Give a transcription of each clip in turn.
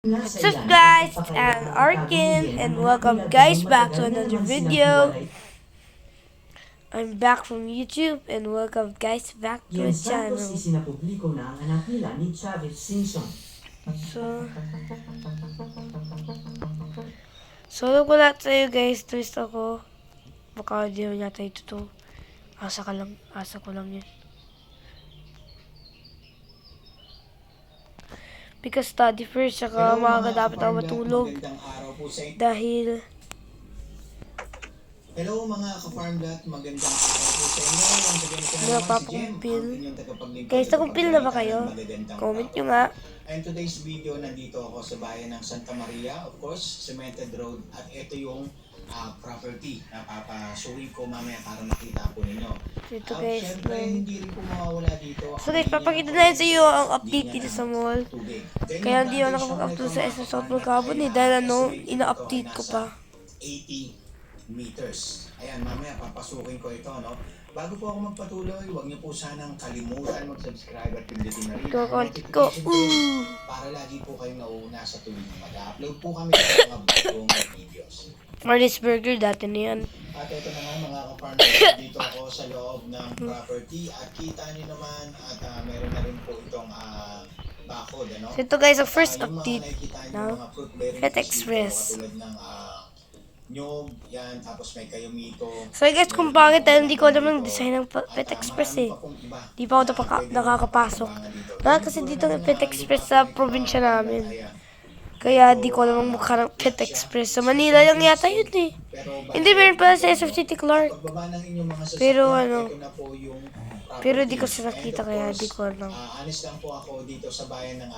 What's up guys, I'm Arkin and welcome guys back to another video. I'm back from YouTube and welcome guys back to my channel. Isinapubliko na ang anak nila ni Chavez Simpson. Solo ko lahat sa'yo guys, twist ako. Baka di mo yata ito to. Asa ko lang yun. Because study first, saka maaga dapat ako matulog. Dahil hello mga ka-farmlat, magandang araw po sa inyo. Once again, ito naman si Jem, ang inyong tagapaglingkod. guys, nakumpil na ba kayo? Comment nyo nga. And today's video, nandito ako sa bayan ng Santa Maria, of course, Cemented Road. At ito yung property na papasuhin ko mamaya para makita po ninyo. Ito guys, syempre, hindi rin po mawawala dito. so guys, papakita na sa iyo ang update dito sa mall. Kaya hindi ako nakapag-upload sa SS Outlook kahapon dahil ina-update ko pa. 80 meters. Ayan, mamaya papasukin ko ito, no? Bago po ako magpatuloy, huwag niyo po sanang kalimutan mag-subscribe at pindutin na rin ang notification bell para lagi po kayong nauuna sa tuwing mag-upload po kami ng mga bagong videos. Marlies Burger, dati na yan. At ito na nga mga ka-farm, dito ako sa loob ng property at kita niyo naman at meron na rin po itong bakod, ano? So ito guys, ang first Yung mga update nakikita niyo, ng mga fruit bearing Pet trees Express. dito, katulad ng nyog, yan, tapos may kayumito. So guys, kung bakit hindi ko alam ng design ng Pet Express eh. Di pa ako nakakapasok. Kasi dito ng Pet Express sa probinsya namin. Kaya di ko alam ang mukha ng Pet Express. Sa Manila lang yata yun eh. Hindi, meron pala sa SF City Clark. Pero pero di ko siya nakita kaya di ko alam. Honest lang po ako dito sa bayan ng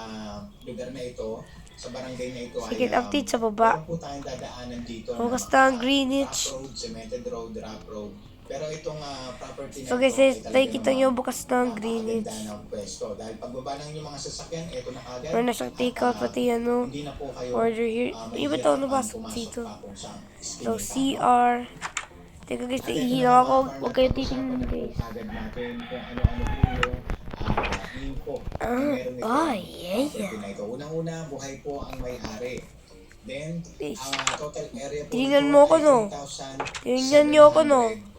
lugar na ito, sa barangay na ito. Sige, update sa baba. Meron po tayong dadaanan dito. Bukas na ang Greenwich. Road, Cemented Road, Rock Road. Pero itong property na So guys, nakikita nyo bukas na ang Greenwich. Dahil pagbaba ng inyong mga sasakyan, ito na kagad. Meron na siyang take out, pati Hindi na po kayo order here. Iba ito, nabasok dito. So, CR. Teka guys, naihilang ako. Huwag kayo titingnan guys. Agad natin kung ano-ano po yung info na meron ito. Yeah. Unang-una, buhay po ang may-ari. Then, ang total area po Tingnan ito mo ako, ay no? Tingnan nyo ako, no? 10,700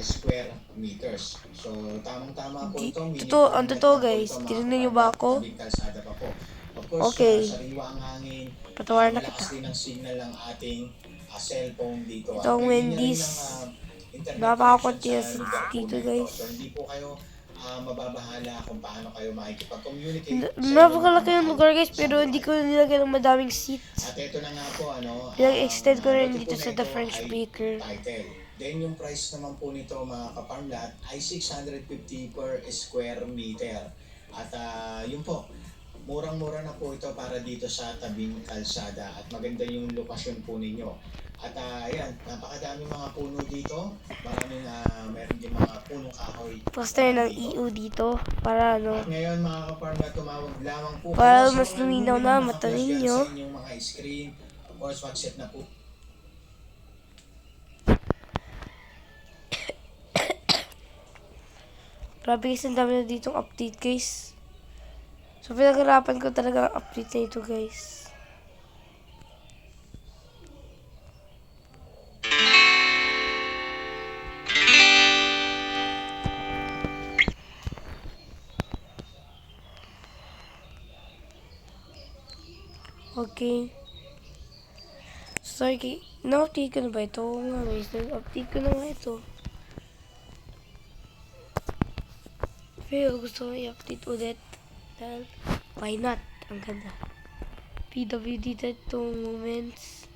square meters. So, tamang-tama po ito. Ang totoo guys, tingnan nyo ba ako? Kalsada pa po. Of course, Okay. sariwa ang hangin. Patawaran na Malakas kita. din ang signal ng ating cellphone dito. Ito ang Wendy's. Napakakonti dito guys. So, hindi po kayo mababahala kung paano kayo makikipag-communicate. Napakalaki yung lugar guys, pero hindi ko nilagyan ng madaming seats. At ito na nga po, Pinag-extend ko rin dito ito sa na The ito French ay Baker. title. Then yung price naman po nito mga ka-farmlat ay 650 per square meter. At yun po, murang-mura na po ito para dito sa tabing kalsada at maganda yung lokasyon po ninyo. At ayan, napakadaming mga puno dito. Meron din mga punong kahoy. Poster ng EU dito para At ngayon mga ka-farmlat, tumawag lamang po para kayo mas sa mga luminaw na mata naka-flash yan ninyo. sa inyong mga screen. Of course, mag-set na po. Grabe guys, ang dami na ditong update guys. So pinagharapan ko talaga ang update na ito guys. Okay. Sorry, na-update ko na ba ito? Oo nga guys, na-update ko na nga ito. Pero gusto ko i-update ulit. Dahil, why not? Ang ganda. PWD itong moments.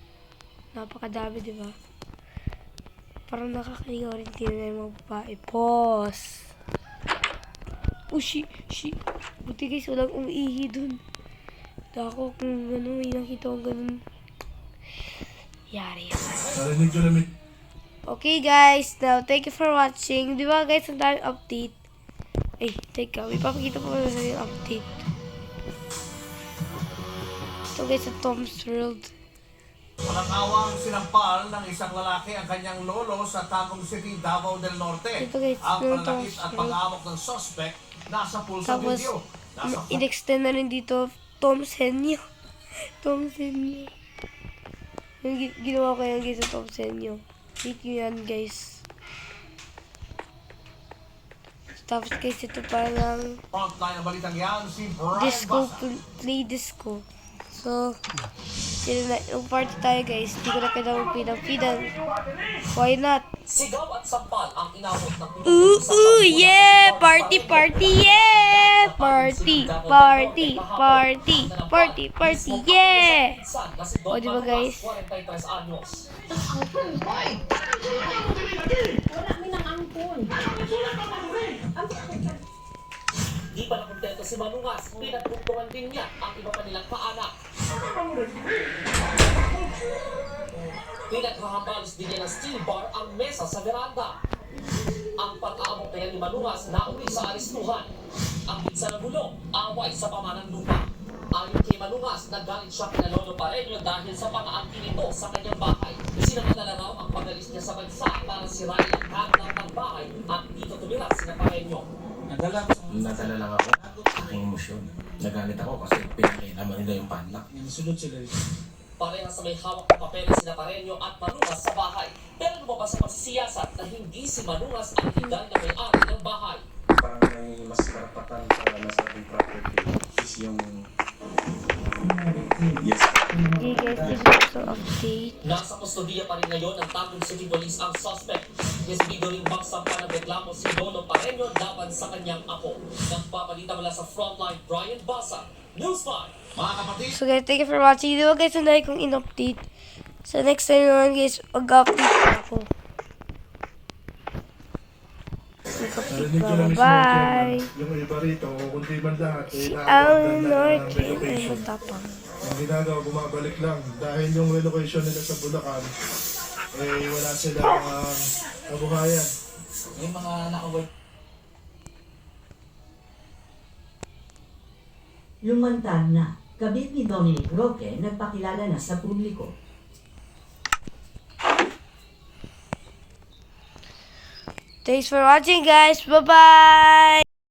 Napakadami, di ba? Parang nakakaligaw rin tingnan yung mga babae. Pause! Oh, buti guys, walang umiihi dun. Dako kung may nakita kong ganun. Yari yan. Okay guys, now thank you for watching. Di ba guys, ang daming update. Ay, teka, may papakita pa sa yung update. Ito guys, sa Tom's World. Walang awang sinampal ng isang lalaki ang kanyang lolo sa Tagum City, Davao del Norte. Ito guys, Ang yung pananakit Tom's at World. pag-aamok ng suspect nasa pulsa Tapos, video. in-extend na rin dito, Tom's Henyo. Thompson nyo. Yung ginawa ko yan guys sa Thompson nyo. Hate nyo yan guys. Tapos guys, ito parang Frontline ang balitang yan, si Brian disco, Basa. play disco. So, yun na, yung party tayo guys. Hindi ko na kailangan pinang-pinan. Why not? Sigaw at sampal ang inabot ng Yeah! Party, party, yeah! Party, party, party, party, party, yeah! O, di ba guys? Di pa nakontento si Manungas, pinagpuntungan din niya ang iba pa nilang kaanak. Pinaghahambalos din niya ng steel bar ang mesa sa veranda. Ang pag-aabot na yan ni Manungas na uwi sa aristuhan. Ang pinsa ng bulong, away sa pamanang lupa. Ayon kay Manungas, nagalit siya kina Lolo Pareño dahil sa pang-aangkin nito sa kanyang bahay. Sinamantala raw ang pagalis niya sa bansa para sirain ang hanap ng bahay at dito tumira sina Pareño. Nadala lang ako. Aking emosyon. Nagalit ako kasi pinakailaman nila yung panak. Parehas sa may hawak na papeles sina Pareño at Manungas sa bahay. Pero lumabas ang pagsisiyasat na hindi si Manungas ang legal na may-ari ng bahay. Parang may mas karapatan sa nasabing property is yung... Yes. Okay guys, this is also update. Nasa kustodiya pa rin ngayon ng Tacloban City Police ang suspect. Desidido rin magsampa ng reklamo si Lolo Pareño laban sa kanyang ako. Nagpapalita mula sa Frontline, Brian Basa, News 5. Mga kapatid, So guys, thank you for watching. Di ba guys, sunday kong in-update. So next time naman guys, mag-update pa ako. Mag-update pa. Bye! Yung iba rito, kukunti man lahat, Si eh, Al nakakaganda ng Norte ay relocation. matapang. Ang ginagawa, bumabalik lang. Dahil yung relocation nila sa Bulacan, eh, wala silang kabuhayan. May mga naka-work Lumantang na, kabit ni Dominic Roque nagpakilala na sa publiko. Thanks for watching guys. Bye-bye!